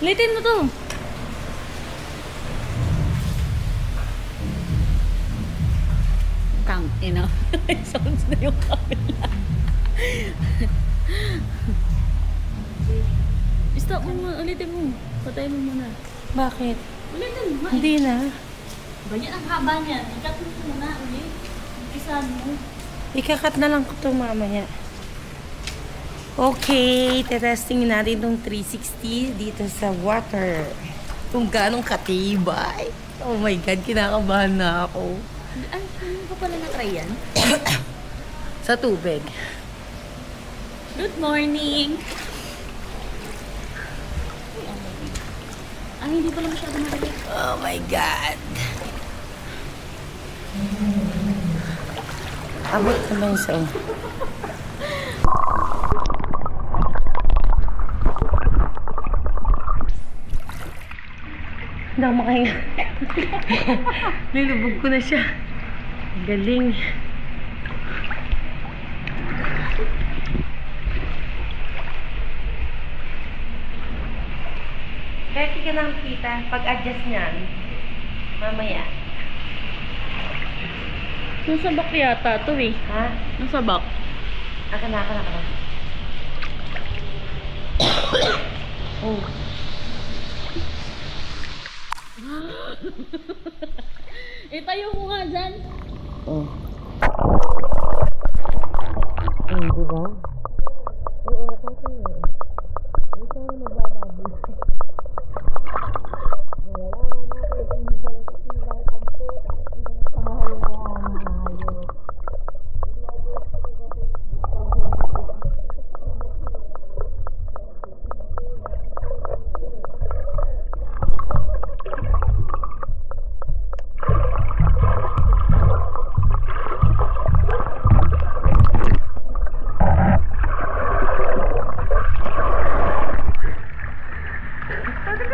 Litin mo to. Kang, sounds na yung camera. Stop mo muna, ulitin mo. Patayin mo muna. Bakit? Ulitin mo. Hindi na. Ganyan ang haba niya. Ikat mo muna ulit. Ipisan mo. Ikakat na lang ko ito mamaya. Okay, tetesting natin itong 360 dito sa water. Kung ganong katibay. Oh my God, kinakabahan na ako. Ay, hindi ko pala na-try yan. Sa tubig. Good morning! Ay, hindi pala masyado maliit. Oh my God. Abot naman siya. Hindi ako makahinga. Nilubog ko na siya. Galing. Kaya ka nang kita, pag-adjust niyan, mamaya. Nasa bak yata to eh. Ha? Nasa bak. Aka na. Oh. Tayo mo nga dyan. Oh. Diba? Oo, kasi nga. Ito ang magbabago.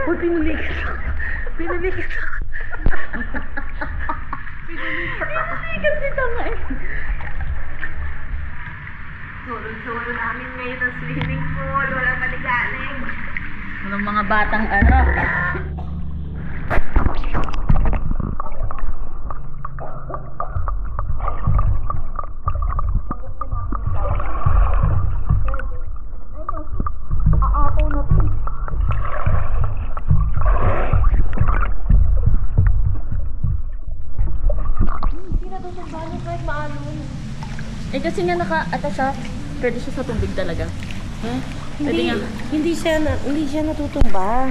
Uy, pinulikat ako. Pinulikat dito nga eh. Sulong-sulo namin ngayon ang swimming pool. Walang maligaling. Walang mga batang ano. Eh kasi nga naka-ata siya, pwede siya sa tubig talaga. Huh? Pwede nga. Hindi siya natutumba.